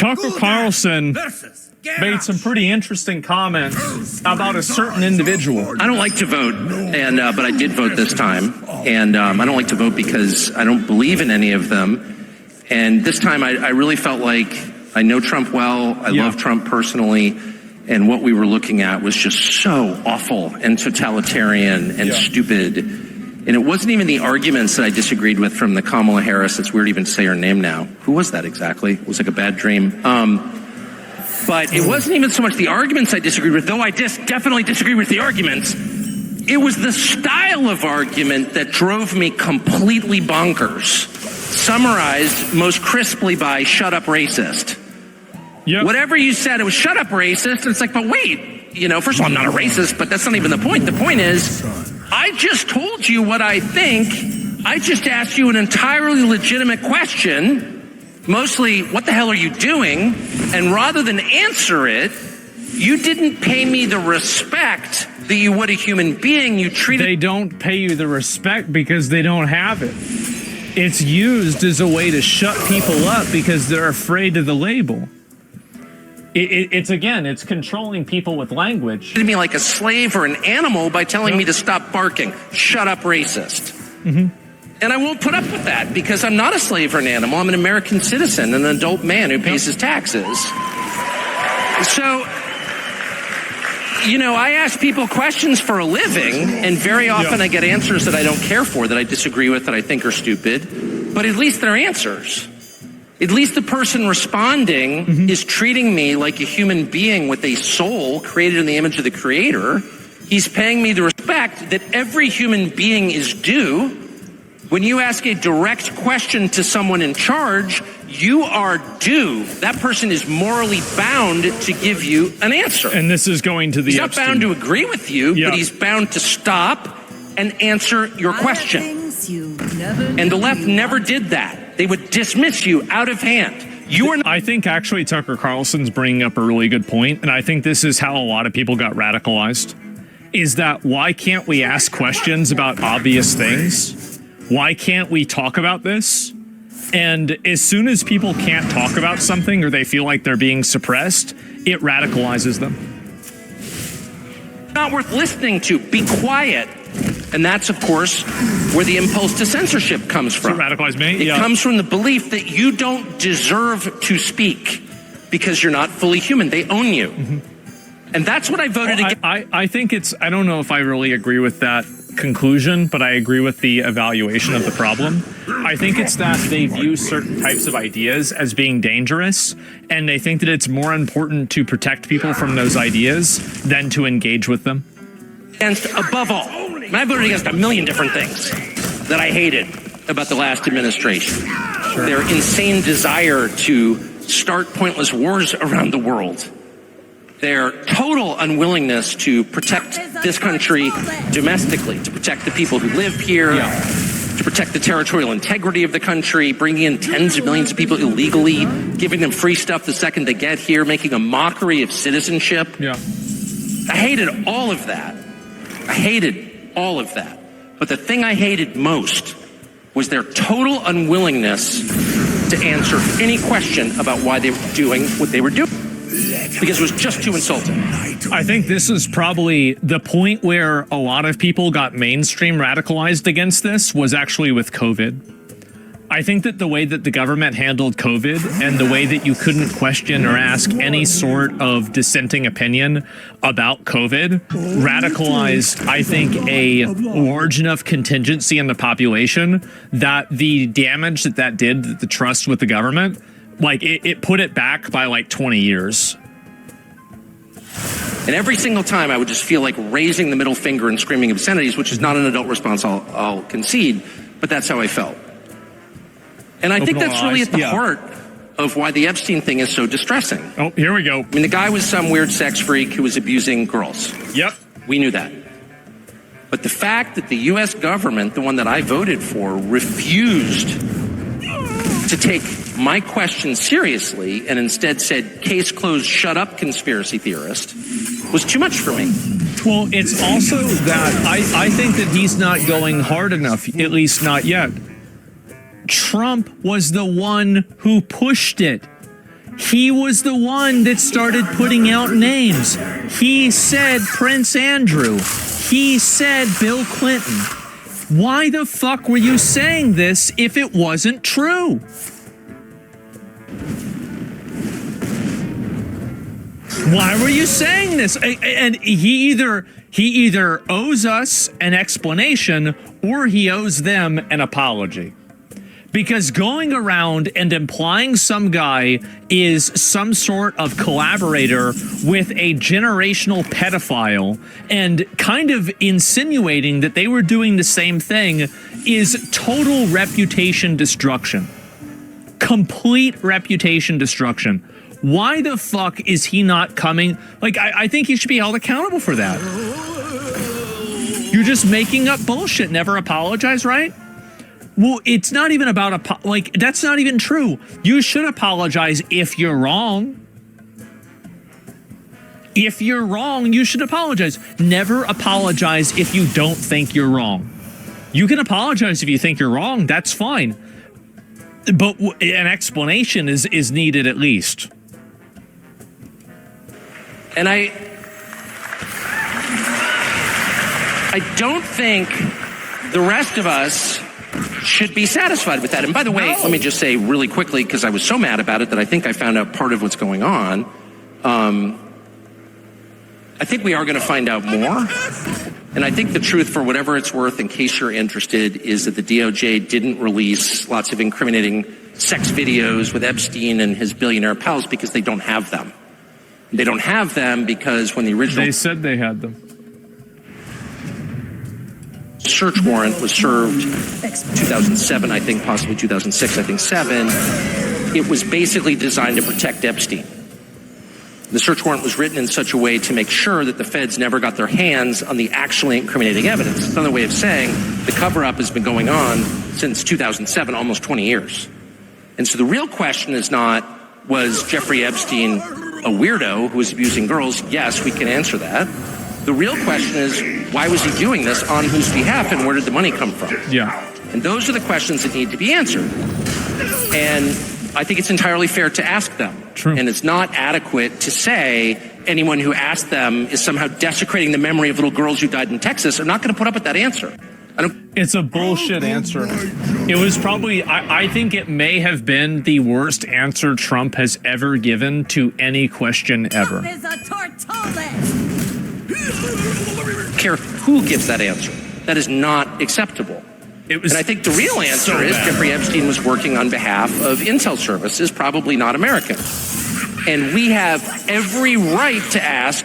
Tucker Carlson made some pretty interesting comments about a certain individual. I don't like to vote, and but I did vote this time. And I don't like to vote because I don't believe in any of them. And this time I really felt like I know Trump well. I love Trump personally. And what we were looking at was just so awful and totalitarian and stupid. And it wasn't even the arguments that I disagreed with from the Kamala Harris. It's weird even to say her name now. Who was that exactly? It was like a bad dream. But it wasn't even so much the arguments I disagreed with, though I definitely disagree with the arguments. It was the style of argument that drove me completely bonkers. Summarized most crisply by "shut up, racist." Yep. Whatever you said, it was "shut up, racist." And it's like, but wait, first of all, I'm not a racist, but that's not even the point. The point is, I just told you what I think. I just asked you an entirely legitimate question. Mostly, what the hell are you doing? And rather than answer it, you didn't pay me the respect that you would a human being. You treated... They don't pay you the respect because they don't have it. It's used as a way to shut people up because they're afraid of the label. It's controlling people with language. Treated me like a slave or an animal by telling me to stop barking. Shut up, racist. Mm-hmm. And I won't put up with that because I'm not a slave or an animal. I'm an American citizen, an adult man who pays his taxes. So, I ask people questions for a living, and very often I get answers that I don't care for, that I disagree with, that I think are stupid. But at least they're answers. At least the person responding is treating me like a human being with a soul created in the image of the Creator. He's paying me the respect that every human being is due. When you ask a direct question to someone in charge, you are due. That person is morally bound to give you an answer. And this is going to the He's not bound to agree with you, but he's bound to stop and answer your question. And the left never did that. They would dismiss you out of hand. I think actually Tucker Carlson's bringing up a really good point, and I think this is how a lot of people got radicalized, is that why can't we ask questions about obvious things? Why can't we talk about this? And as soon as people can't talk about something or they feel like they're being suppressed, it radicalizes them. Not worth listening to. Be quiet. And that's, of course, where the impulse to censorship comes from. So radicalize me? It comes from the belief that you don't deserve to speak because you're not fully human. They own you. And that's what I voted against. I think I don't know if I really agree with that conclusion, but I agree with the evaluation of the problem. I think it's that they view certain types of ideas as being dangerous, and they think that it's more important to protect people from those ideas than to engage with them. Against, above all, and I voted against a million different things that I hated about the last administration. Their insane desire to start pointless wars around the world. Their total unwillingness to protect this country domestically, to protect the people who live here, to protect the territorial integrity of the country, bringing in tens of millions of people illegally, giving them free stuff the second they get here, making a mockery of citizenship. I hated all of that. I hated all of that. But the thing I hated most was their total unwillingness to answer any question about why they were doing what they were doing. Because it was just too insulting. I think this is probably the point where a lot of people got mainstream radicalized against this was actually with COVID. I think that the way that the government handled COVID and the way that you couldn't question or ask any sort of dissenting opinion about COVID radicalized, I think, a large enough contingency in the population that the damage that did, the trust with the government, like it put it back by like 20 years. And every single time I would just feel like raising the middle finger and screaming obscenities, which is not an adult response, I'll concede, but that's how I felt. And I think that's really at the heart of why the Epstein thing is so distressing. Oh, here we go. I mean, the guy was some weird sex freak who was abusing girls. Yep. We knew that. But the fact that the U.S. government, the one that I voted for, refused to take my question seriously and instead said, case closed, shut up, conspiracy theorist, was too much for me. Well, it's also that I think that he's not going hard enough, at least not yet. Trump was the one who pushed it. He was the one that started putting out names. He said Prince Andrew. He said Bill Clinton. Why the fuck were you saying this if it wasn't true? Why were you saying this? And he either owes us an explanation or he owes them an apology. Because going around and implying some guy is some sort of collaborator with a generational pedophile and kind of insinuating that they were doing the same thing is total reputation destruction. Complete reputation destruction. Why the fuck is he not coming? Like, I think he should be held accountable for that. You're just making up bullshit. Never apologize, right? Well, it's not even about that's not even true. You should apologize if you're wrong. If you're wrong, you should apologize. Never apologize if you don't think you're wrong. You can apologize if you think you're wrong. That's fine. But an explanation is needed at least. And I don't think the rest of us should be satisfied with that. And by the way, let me just say really quickly, because I was so mad about it that I think I found out part of what's going on. I think we are going to find out more. And I think the truth, for whatever it's worth, in case you're interested, is that the DOJ didn't release lots of incriminating sex videos with Epstein and his billionaire pals because they don't have them. They don't have them because when the original... They said they had them. Search warrant was served 2007, I think, possibly 2006, I think 7. It was basically designed to protect Epstein. The search warrant was written in such a way to make sure that the feds never got their hands on the actually incriminating evidence. It's another way of saying the cover-up has been going on since 2007, almost 20 years. And so the real question is not, was Jeffrey Epstein a weirdo who was abusing girls? Yes, we can answer that. The real question is, why was he doing this, on whose behalf, and where did the money come from? Yeah. And those are the questions that need to be answered. And I think it's entirely fair to ask them. True. And it's not adequate to say anyone who asked them is somehow desecrating the memory of little girls who died in Texas. I'm not going to put up with that answer. It's a bullshit answer. It was probably, I think it may have been the worst answer Trump has ever given to any question ever. Trump is a tortolas. Care who gives that answer. That is not acceptable. And I think the real answer is Jeffrey Epstein was working on behalf of intel services, probably not American. And we have every right to ask,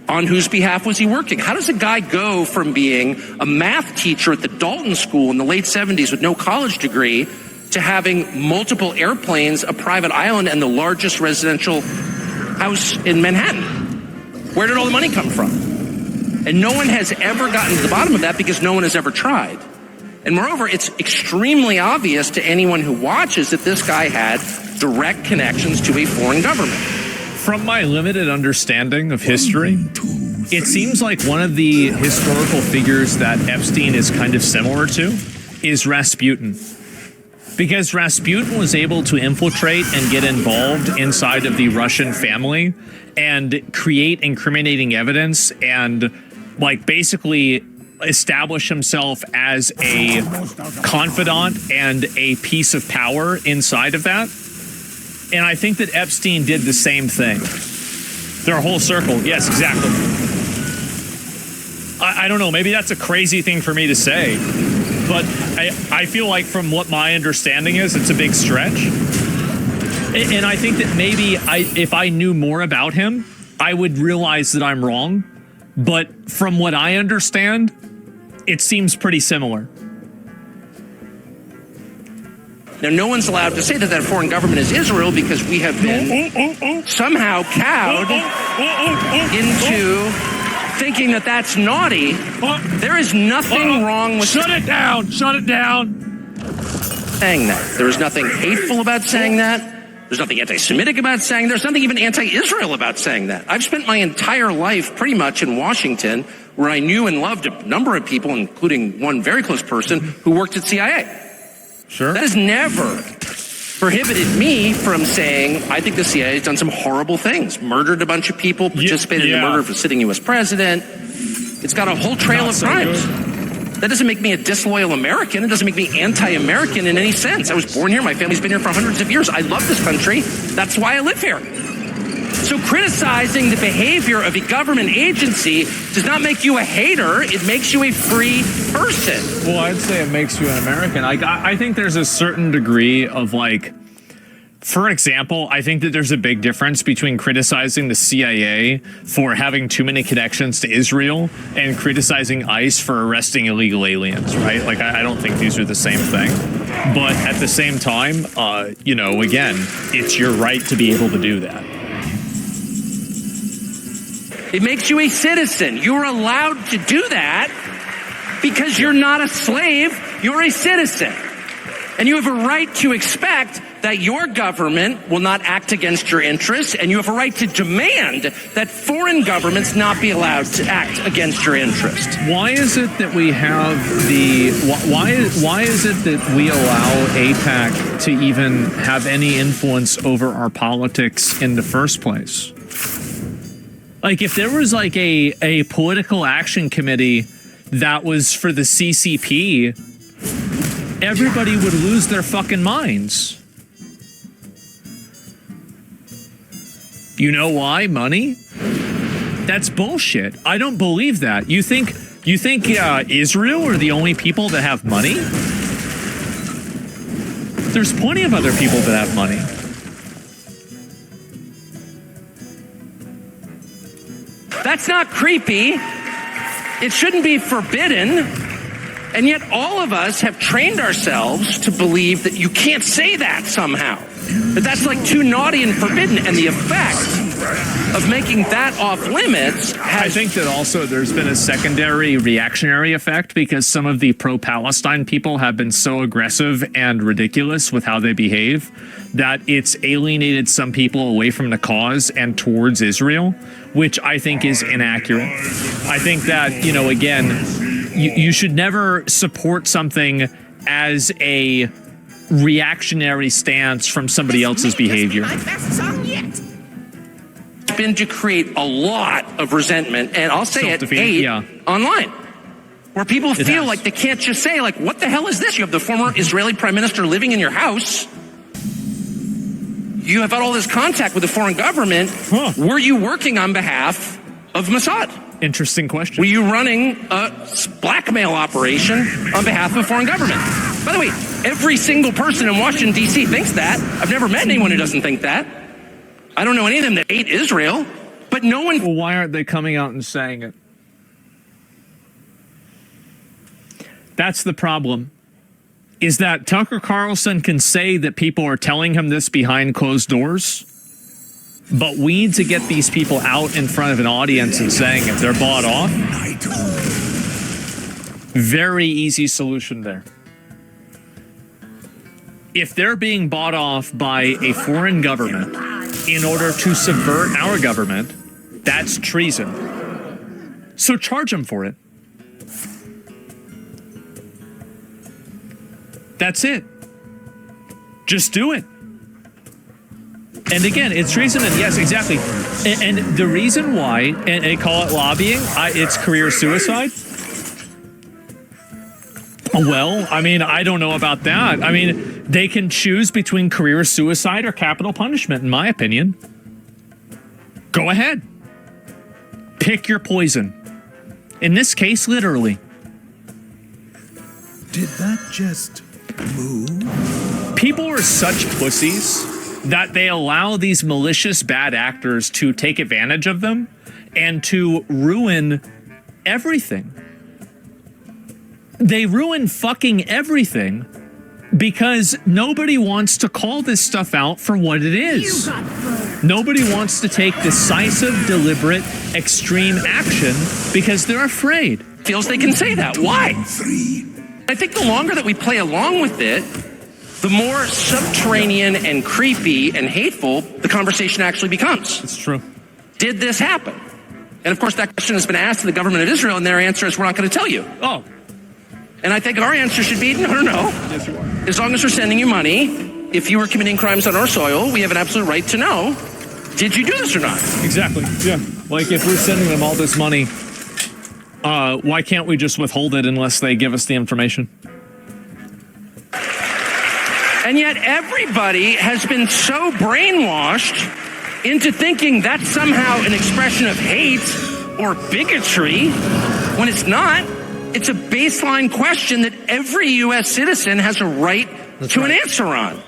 on whose behalf was he working? How does a guy go from being a math teacher at the Dalton School in the late 70s with no college degree to having multiple airplanes, a private island, and the largest residential house in Manhattan? Where did all the money come from? And no one has ever gotten to the bottom of that because no one has ever tried. And moreover, it's extremely obvious to anyone who watches that this guy had direct connections to a foreign government. From my limited understanding of history, it seems like one of the historical figures that Epstein is kind of similar to is Rasputin. Because Rasputin was able to infiltrate and get involved inside of the Russian family and create incriminating evidence and, like, basically establish himself as a confidant and a piece of power inside of that. And I think that Epstein did the same thing. Their whole circle. Yes, exactly. I don't know. Maybe that's a crazy thing for me to say. But I feel like from what my understanding is, it's a big stretch. And I think that maybe if I knew more about him, I would realize that I'm wrong. But from what I understand, it seems pretty similar. Now, no one's allowed to say that that foreign government is Israel because we have been somehow cowed into thinking that that's naughty. There is nothing wrong with... Shut it down! Shut it down! Saying that. There is nothing hateful about saying that. There's nothing anti-Semitic about saying that. There's nothing even anti-Israel about saying that. I've spent my entire life pretty much in Washington, where I knew and loved a number of people, including one very close person who worked at CIA. Sure. That is never prohibited me from saying, I think the CIA has done some horrible things, murdered a bunch of people, participated in the murder of a sitting U.S. president. It's got a whole trail of crimes. That doesn't make me a disloyal American. It doesn't make me anti-American in any sense. I was born here. My family's been here for hundreds of years. I love this country. That's why I live here. So criticizing the behavior of a government agency does not make you a hater. It makes you a free person. Well, I'd say it makes you an American. I think there's a certain degree of like, for example, I think that there's a big difference between criticizing the CIA for having too many connections to Israel and criticizing ICE for arresting illegal aliens, right? Like, I don't think these are the same thing. But at the same time, you know, again, it's your right to be able to do that. It makes you a citizen. You're allowed to do that because you're not a slave. You're a citizen. And you have a right to expect that your government will not act against your interests, and you have a right to demand that foreign governments not be allowed to act against your interests. Why is it that we have the why is it that we allow AIPAC to even have any influence over our politics in the first place? Like, if there was like a political action committee that was for the CCP, everybody would lose their fucking minds. You know why? Money? That's bullshit. I don't believe that. You think Israel are the only people that have money? There's plenty of other people that have money. That's not creepy. It shouldn't be forbidden. And yet all of us have trained ourselves to believe that you can't say that somehow. That that's like too naughty and forbidden. And the effect of making that off limits has... I think that also there's been a secondary reactionary effect because some of the pro-Palestine people have been so aggressive and ridiculous with how they behave that it's alienated some people away from the cause and towards Israel, which I think is inaccurate. I think that, you know, again, you should never support something as a reactionary stance from somebody else's behavior. It's been to create a lot of resentment, and I'll say it, online, where people feel like they can't just say, like, what the hell is this? You have the former Israeli prime minister living in your house. You have had all this contact with the foreign government. Were you working on behalf of Mossad? Interesting question. Were you running a blackmail operation on behalf of a foreign government? By the way, every single person in Washington, D.C. thinks that. I've never met anyone who doesn't think that. I don't know any of them that hate Israel, but no one... Well, why aren't they coming out and saying it? That's the problem. Is that Tucker Carlson can say that people are telling him this behind closed doors, but we need to get these people out in front of an audience and saying if they're bought off. Very easy solution there. If they're being bought off by a foreign government in order to subvert our government, that's treason. So charge them for it. That's it. Just do it. And again, it's treason, and yes, exactly. And the reason why, and they call it lobbying, it's career suicide. Well, I mean, I don't know about that. I mean, they can choose between career suicide or capital punishment, in my opinion. Go ahead. Pick your poison. In this case, literally. Did that just move? People are such pussies that they allow these malicious bad actors to take advantage of them and to ruin everything. They ruin fucking everything because nobody wants to call this stuff out for what it is. Nobody wants to take decisive, deliberate, extreme action because they're afraid. Feels they can say that. Why? I think the longer that we play along with it, the more subterranean and creepy and hateful the conversation actually becomes. It's true. Did this happen? And of course, that question has been asked to the government of Israel, and their answer is, we're not going to tell you. Oh. And I think our answer should be, no. Yes, you are. As long as we're sending you money, if you were committing crimes on our soil, we have an absolute right to know, did you do this or not? Exactly. Yeah. Like if we're sending them all this money, why can't we just withhold it unless they give us the information? And yet everybody has been so brainwashed into thinking that's somehow an expression of hate or bigotry when it's not. It's a baseline question that every U.S. citizen has a right to an answer on.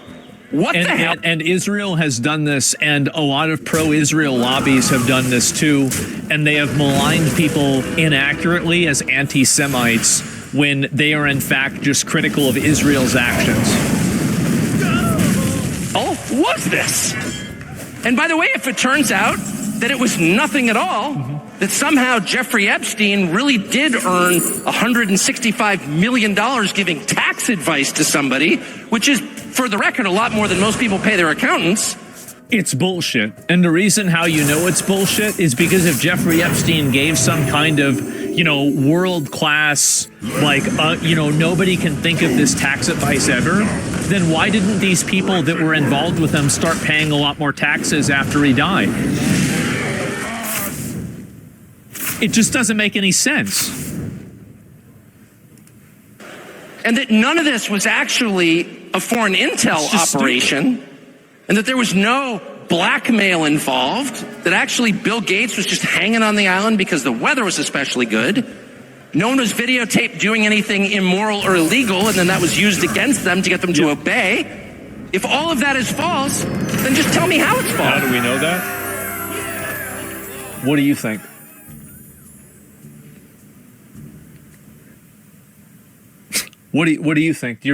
What the hell? And Israel has done this, and a lot of pro-Israel lobbies have done this too, and they have maligned people inaccurately as anti-Semites when they are in fact just critical of Israel's actions. Oh, was this? And by the way, if it turns out that it was nothing at all, that somehow Jeffrey Epstein really did earn $165 million giving tax advice to somebody, which is, for the record, a lot more than most people pay their accountants. It's bullshit. And the reason how you know it's bullshit is because if Jeffrey Epstein gave some kind of, world-class, nobody can think of this tax advice ever, then why didn't these people that were involved with him start paying a lot more taxes after he died? It just doesn't make any sense. And that none of this was actually a foreign intel operation, and that there was no blackmail involved, that actually Bill Gates was just hanging on the island because the weather was especially good. No one was videotaped doing anything immoral or illegal, and then that was used against them to get them to obey. If all of that is false, then just tell me how it's false. How do we know that? What do you think? What do you think? Do you